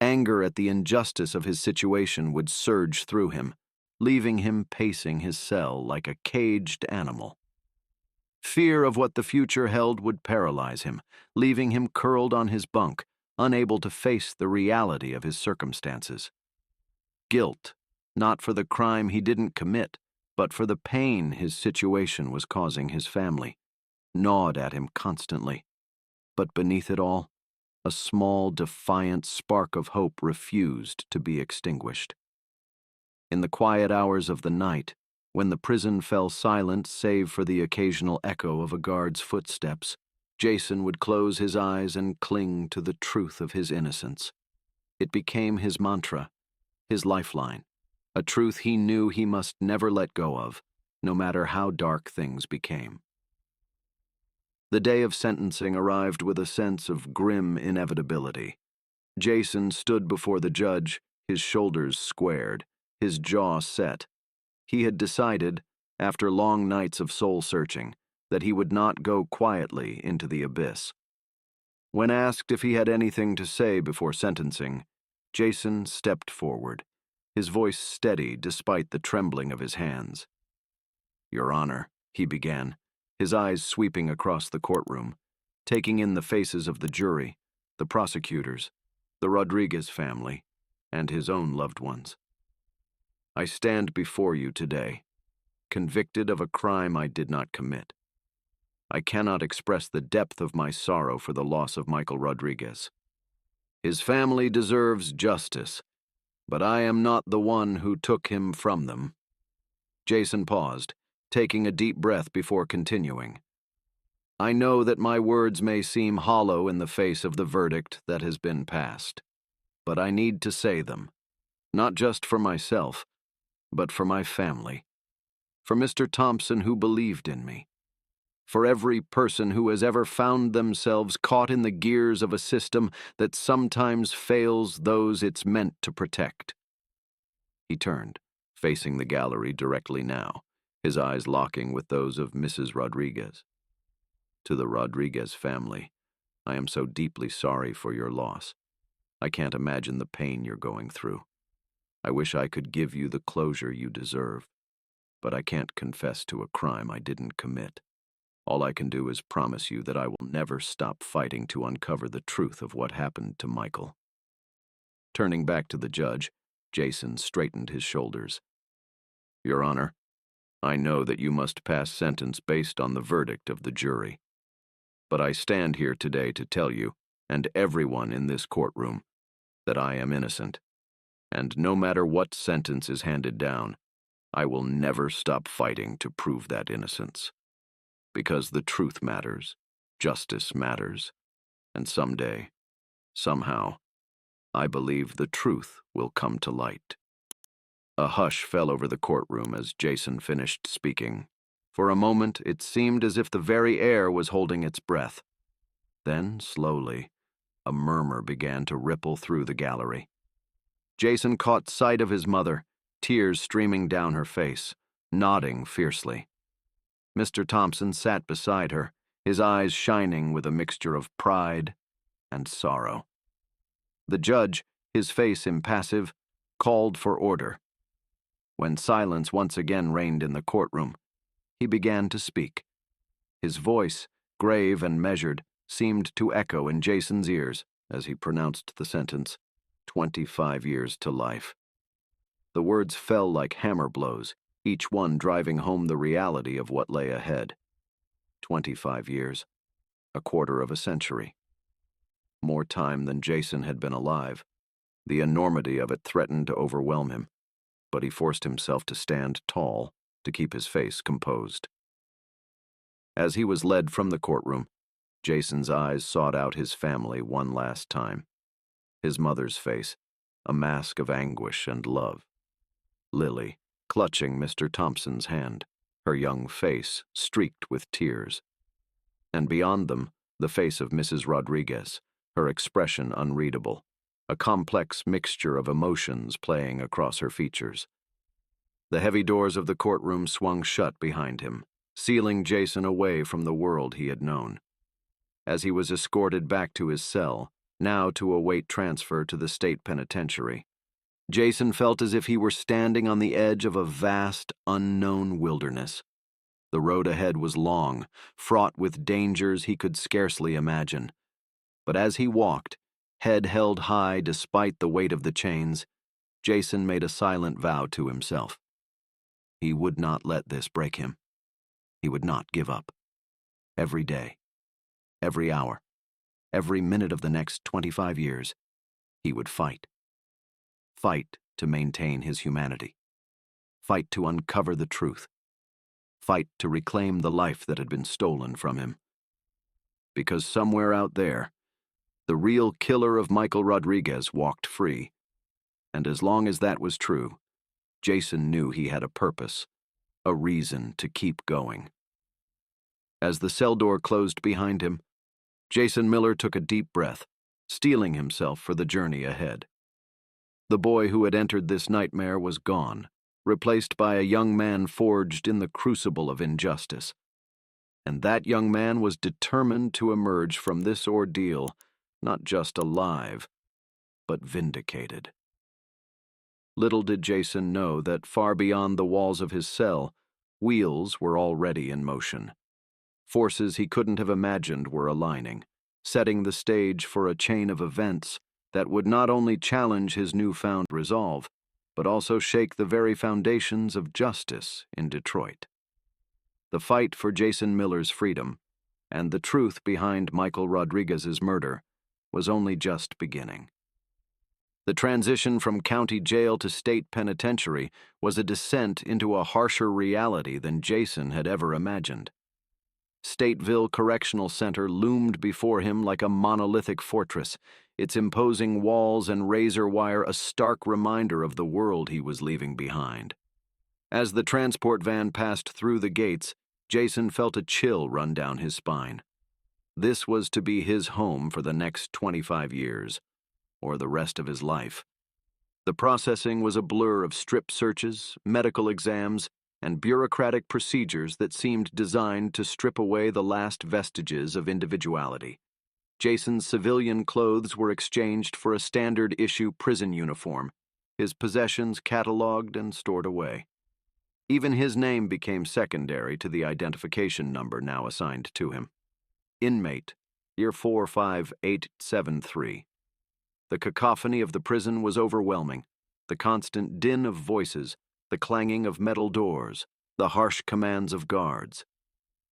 Anger at the injustice of his situation would surge through him, leaving him pacing his cell like a caged animal. Fear of what the future held would paralyze him, leaving him curled on his bunk, unable to face the reality of his circumstances. Guilt, not for the crime he didn't commit, but for the pain his situation was causing his family, gnawed at him constantly. But beneath it all, a small, defiant spark of hope refused to be extinguished. In the quiet hours of the night, when the prison fell silent save for the occasional echo of a guard's footsteps, Jason would close his eyes and cling to the truth of his innocence. It became his mantra, his lifeline, a truth he knew he must never let go of, no matter how dark things became. The day of sentencing arrived with a sense of grim inevitability. Jason stood before the judge, his shoulders squared, his jaw set. He had decided, after long nights of soul-searching, that he would not go quietly into the abyss. When asked if he had anything to say before sentencing, Jason stepped forward, his voice steady despite the trembling of his hands. "Your Honor," he began, his eyes sweeping across the courtroom, taking in the faces of the jury, the prosecutors, the Rodriguez family, and his own loved ones. "I stand before you today, convicted of a crime I did not commit. I cannot express the depth of my sorrow for the loss of Michael Rodriguez. His family deserves justice, but I am not the one who took him from them." Jason paused, taking a deep breath before continuing. "I know that my words may seem hollow in the face of the verdict that has been passed, but I need to say them, not just for myself, but for my family, for Mr. Thompson who believed in me, for every person who has ever found themselves caught in the gears of a system that sometimes fails those it's meant to protect." He turned, facing the gallery directly now, his eyes locking with those of Mrs. Rodriguez. "To the Rodriguez family, I am so deeply sorry for your loss. I can't imagine the pain you're going through. I wish I could give you the closure you deserve, but I can't confess to a crime I didn't commit. All I can do is promise you that I will never stop fighting to uncover the truth of what happened to Michael." Turning back to the judge, Jason straightened his shoulders. "Your Honor, I know that you must pass sentence based on the verdict of the jury. But I stand here today to tell you, and everyone in this courtroom, that I am innocent. And no matter what sentence is handed down, I will never stop fighting to prove that innocence. Because the truth matters, justice matters, and someday, somehow, I believe the truth will come to light." A hush fell over the courtroom as Jason finished speaking. For a moment, it seemed as if the very air was holding its breath. Then, slowly, a murmur began to ripple through the gallery. Jason caught sight of his mother, tears streaming down her face, nodding fiercely. Mr. Thompson sat beside her, his eyes shining with a mixture of pride and sorrow. The judge, his face impassive, called for order. When silence once again reigned in the courtroom, he began to speak. His voice, grave and measured, seemed to echo in Jason's ears as he pronounced the sentence, 25 years to life. The words fell like hammer blows, each one driving home the reality of what lay ahead. 25 years, a quarter of a century. More time than Jason had been alive. The enormity of it threatened to overwhelm him, but he forced himself to stand tall, to keep his face composed. As he was led from the courtroom, Jason's eyes sought out his family one last time. His mother's face, a mask of anguish and love. Lily, clutching Mr. Thompson's hand, her young face streaked with tears. And beyond them, the face of Mrs. Rodriguez, her expression unreadable, a complex mixture of emotions playing across her features. The heavy doors of the courtroom swung shut behind him, sealing Jason away from the world he had known. As he was escorted back to his cell, now to await transfer to the state penitentiary, Jason felt as if he were standing on the edge of a vast, unknown wilderness. The road ahead was long, fraught with dangers he could scarcely imagine. But as he walked, head held high despite the weight of the chains, Jason made a silent vow to himself. He would not let this break him. He would not give up. Every day, every hour, every minute of the next 25 years, he would fight. Fight to maintain his humanity. Fight to uncover the truth. Fight to reclaim the life that had been stolen from him. Because somewhere out there, the real killer of Michael Rodriguez walked free. And as long as that was true, Jason knew he had a purpose, a reason to keep going. As the cell door closed behind him, Jason Miller took a deep breath, steeling himself for the journey ahead. The boy who had entered this nightmare was gone, replaced by a young man forged in the crucible of injustice. And that young man was determined to emerge from this ordeal not just alive, but vindicated. Little did Jason know that far beyond the walls of his cell, wheels were already in motion. Forces he couldn't have imagined were aligning, setting the stage for a chain of events that would not only challenge his newfound resolve, but also shake the very foundations of justice in Detroit. The fight for Jason Miller's freedom, and the truth behind Michael Rodriguez's murder, was only just beginning. The transition from county jail to state penitentiary was a descent into a harsher reality than Jason had ever imagined. Stateville Correctional Center loomed before him like a monolithic fortress, its imposing walls and razor wire a stark reminder of the world he was leaving behind. As the transport van passed through the gates, Jason felt a chill run down his spine. This was to be his home for the next 25 years, or the rest of his life. The processing was a blur of strip searches, medical exams, and bureaucratic procedures that seemed designed to strip away the last vestiges of individuality. Jason's civilian clothes were exchanged for a standard-issue prison uniform, his possessions catalogued and stored away. Even his name became secondary to the identification number now assigned to him. Inmate, year 45873. The cacophony of the prison was overwhelming, the constant din of voices, the clanging of metal doors, the harsh commands of guards.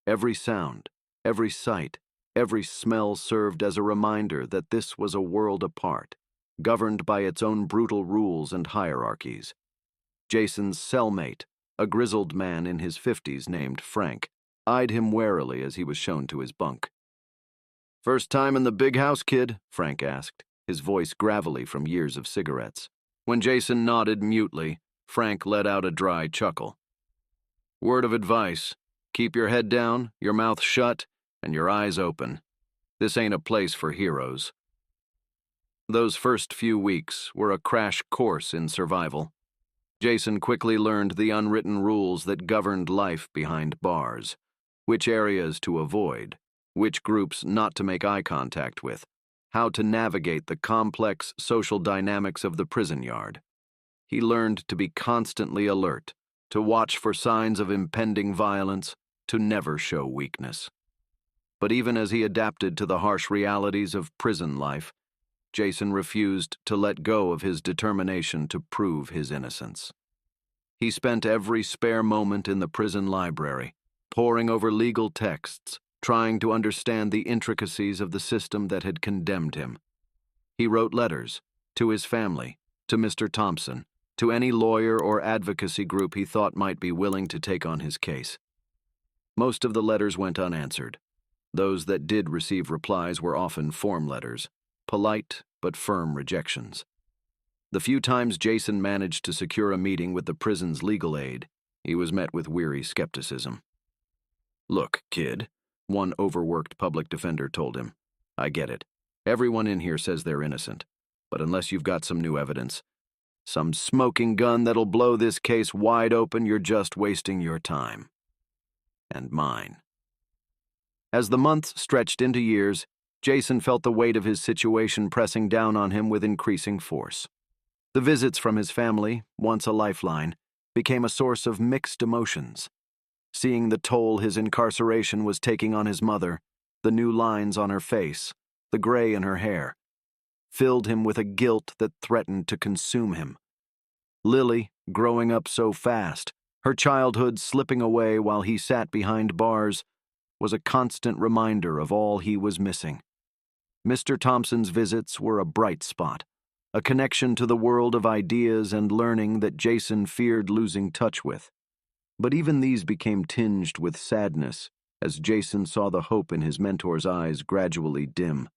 Every sound, every sight, every smell served as a reminder that this was a world apart, governed by its own brutal rules and hierarchies. Jason's cellmate, a grizzled man in his 50s named Frank, eyed him warily as he was shown to his bunk. "First time in the big house, kid?" Frank asked. his voice gravelly from years of cigarettes. When Jason nodded mutely, Frank let out a dry chuckle. Word of advice: keep your head down, your mouth shut, and your eyes open. This ain't a place for heroes. Those first few weeks were a crash course in survival. Jason quickly learned the unwritten rules that governed life behind bars, which areas to avoid, which groups not to make eye contact with, how to navigate the complex social dynamics of the prison yard. He learned to be constantly alert, to watch for signs of impending violence, to never show weakness. But even as he adapted to the harsh realities of prison life, Jason refused to let go of his determination to prove his innocence. He spent every spare moment in the prison library, poring over legal texts, trying to understand the intricacies of the system that had condemned him. He wrote letters to his family, to Mr. Thompson, to any lawyer or advocacy group he thought might be willing to take on his case. Most of the letters went unanswered. Those that did receive replies were often form letters, polite but firm rejections. The few times Jason managed to secure a meeting with the prison's legal aid, he was met with weary skepticism. "Look, kid," one overworked public defender told him, "I get it. Everyone in here says they're innocent. But unless you've got some new evidence, some smoking gun that'll blow this case wide open, you're just wasting your time. And mine." As the months stretched into years, Jason felt the weight of his situation pressing down on him with increasing force. The visits from his family, once a lifeline, became a source of mixed emotions. Seeing the toll his incarceration was taking on his mother, the new lines on her face, the gray in her hair, filled him with a guilt that threatened to consume him. Lily, growing up so fast, her childhood slipping away while he sat behind bars, was a constant reminder of all he was missing. Mr. Thompson's visits were a bright spot, a connection to the world of ideas and learning that Jason feared losing touch with. But even these became tinged with sadness as Jason saw the hope in his mentor's eyes gradually dim,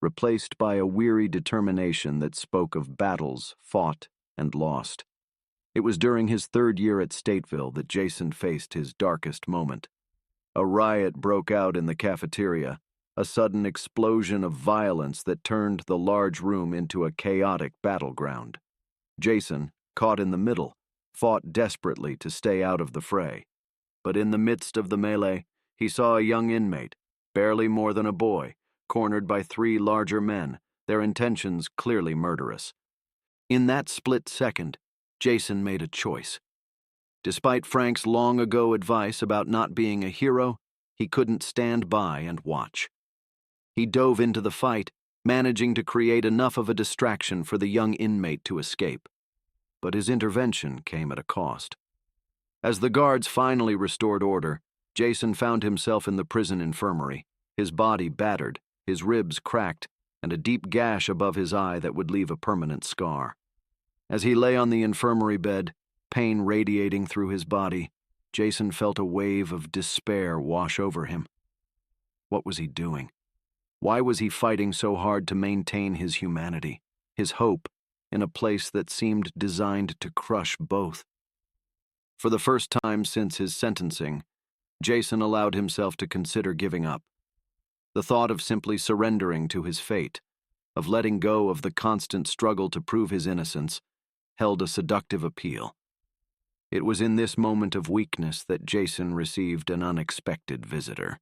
replaced by a weary determination that spoke of battles fought and lost. It was during his third year at Stateville that Jason faced his darkest moment. A riot broke out in the cafeteria, a sudden explosion of violence that turned the large room into a chaotic battleground. Jason, caught in the middle, fought desperately to stay out of the fray. But in the midst of the melee, he saw a young inmate, barely more than a boy, cornered by 3 larger men, their intentions clearly murderous. In that split second, Jason made a choice. Despite Frank's long-ago advice about not being a hero, he couldn't stand by and watch. He dove into the fight, managing to create enough of a distraction for the young inmate to escape. But his intervention came at a cost. As the guards finally restored order, Jason found himself in the prison infirmary, his body battered, his ribs cracked, and a deep gash above his eye that would leave a permanent scar. As he lay on the infirmary bed, pain radiating through his body, Jason felt a wave of despair wash over him. What was he doing? Why was he fighting so hard to maintain his humanity, his hope, in a place that seemed designed to crush both? For the first time since his sentencing, Jason allowed himself to consider giving up. The thought of simply surrendering to his fate, of letting go of the constant struggle to prove his innocence, held a seductive appeal. It was in this moment of weakness that Jason received an unexpected visitor.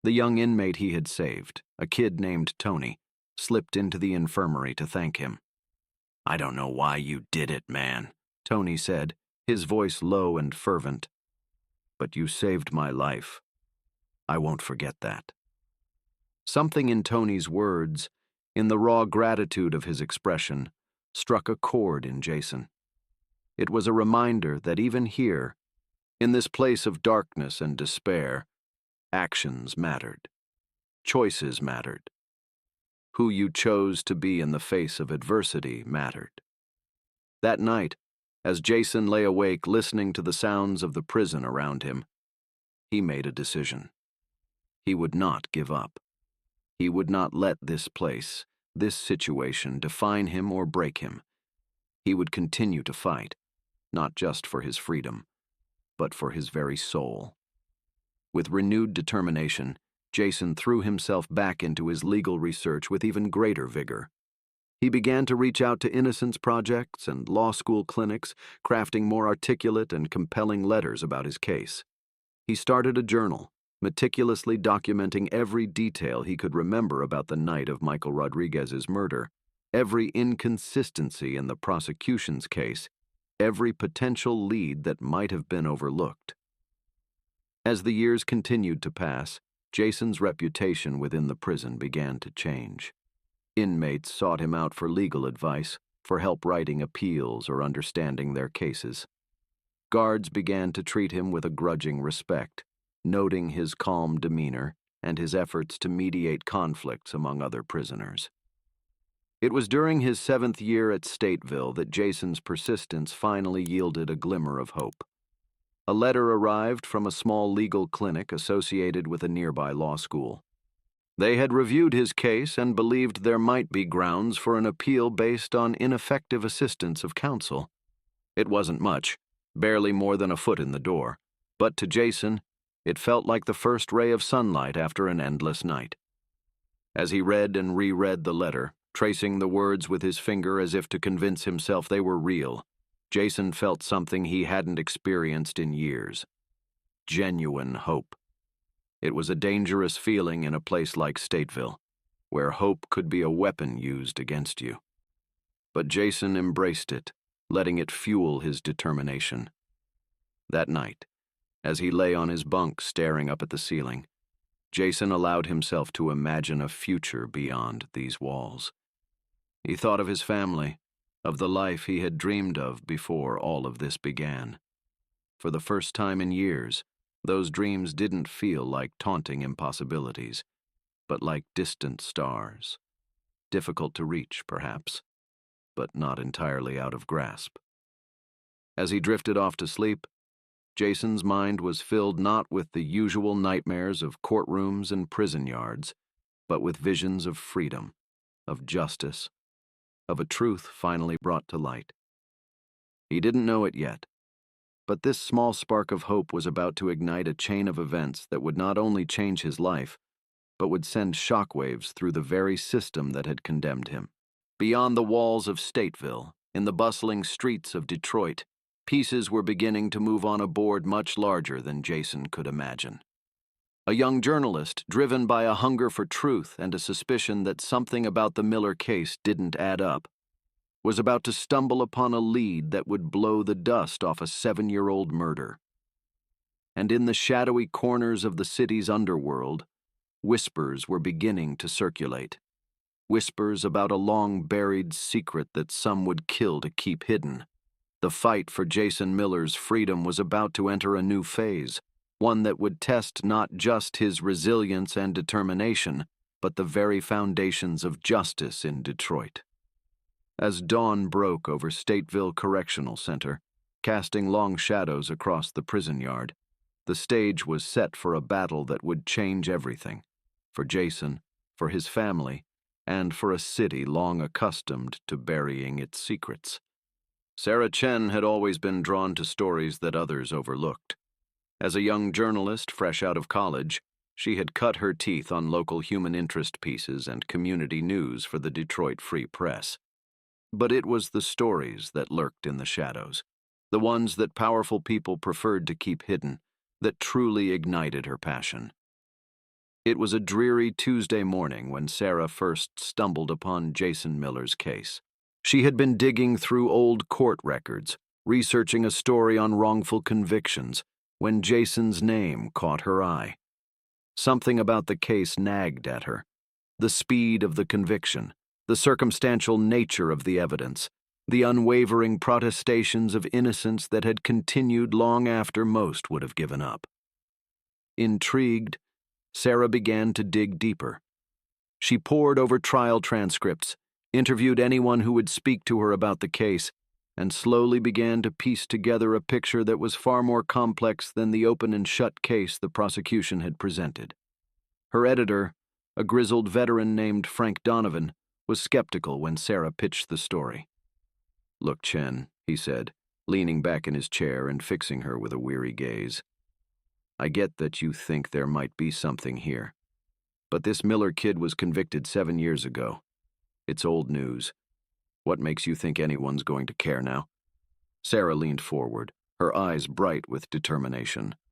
The young inmate he had saved, a kid named Tony, slipped into the infirmary to thank him. "I don't know why you did it, man," Tony said, his voice low and fervent. "But you saved my life. I won't forget that." Something in Tony's words, in the raw gratitude of his expression, struck a chord in Jason. It was a reminder that even here, in this place of darkness and despair, actions mattered. Choices mattered. Who you chose to be in the face of adversity mattered. That night, as Jason lay awake listening to the sounds of the prison around him, he made a decision. He would not give up. He would not let this place, this situation define him or break him. He would continue to fight, not just for his freedom, but for his very soul. With renewed determination, Jason threw himself back into his legal research with even greater vigor. He began to reach out to innocence projects and law school clinics, crafting more articulate and compelling letters about his case. He started a journal, meticulously documenting every detail he could remember about the night of Michael Rodriguez's murder, every inconsistency in the prosecution's case, every potential lead that might have been overlooked. As the years continued to pass, Jason's reputation within the prison began to change. Inmates sought him out for legal advice, for help writing appeals or understanding their cases. Guards began to treat him with a grudging respect, noting his calm demeanor and his efforts to mediate conflicts among other prisoners. It was during his 7th year at Stateville that Jason's persistence finally yielded a glimmer of hope. A letter arrived from a small legal clinic associated with a nearby law school. They had reviewed his case and believed there might be grounds for an appeal based on ineffective assistance of counsel. It wasn't much, barely more than a foot in the door, but to Jason, it felt like the first ray of sunlight after an endless night. As he read and reread the letter, tracing the words with his finger as if to convince himself they were real, Jason felt something he hadn't experienced in years. Genuine hope. It was a dangerous feeling in a place like Stateville, where hope could be a weapon used against you. But Jason embraced it, letting it fuel his determination. That night, as he lay on his bunk staring up at the ceiling, Jason allowed himself to imagine a future beyond these walls. He thought of his family, of the life he had dreamed of before all of this began. For the first time in years, those dreams didn't feel like taunting impossibilities, but like distant stars. Difficult to reach, perhaps, but not entirely out of grasp. As he drifted off to sleep, Jason's mind was filled not with the usual nightmares of courtrooms and prison yards, but with visions of freedom, of justice, of a truth finally brought to light. He didn't know it yet, but this small spark of hope was about to ignite a chain of events that would not only change his life, but would send shockwaves through the very system that had condemned him. Beyond the walls of Stateville, in the bustling streets of Detroit, pieces were beginning to move on a board much larger than Jason could imagine. A young journalist, driven by a hunger for truth and a suspicion that something about the Miller case didn't add up, was about to stumble upon a lead that would blow the dust off a 7-year-old murder. And in the shadowy corners of the city's underworld, whispers were beginning to circulate. Whispers about a long-buried secret that some would kill to keep hidden. The fight for Jason Miller's freedom was about to enter a new phase, one that would test not just his resilience and determination, but the very foundations of justice in Detroit. As dawn broke over Stateville Correctional Center, casting long shadows across the prison yard, the stage was set for a battle that would change everything, for Jason, for his family, and for a city long accustomed to burying its secrets. Sarah Chen had always been drawn to stories that others overlooked. As a young journalist fresh out of college, she had cut her teeth on local human interest pieces and community news for the Detroit Free Press. But it was the stories that lurked in the shadows, the ones that powerful people preferred to keep hidden, that truly ignited her passion. It was a dreary Tuesday morning when Sarah first stumbled upon Jason Miller's case. She had been digging through old court records, researching a story on wrongful convictions, when Jason's name caught her eye. Something about the case nagged at her. The speed of the conviction, the circumstantial nature of the evidence, the unwavering protestations of innocence that had continued long after most would have given up. Intrigued, Sarah began to dig deeper. She pored over trial transcripts, interviewed anyone who would speak to her about the case, and slowly began to piece together a picture that was far more complex than the open and shut case the prosecution had presented. Her editor, a grizzled veteran named Frank Donovan, was skeptical when Sarah pitched the story. "Look, Chen," he said, leaning back in his chair and fixing her with a weary gaze. "I get that you think there might be something here. But this Miller kid was convicted 7 years ago. It's old news. What makes you think anyone's going to care now?" Sarah leaned forward, her eyes bright with determination.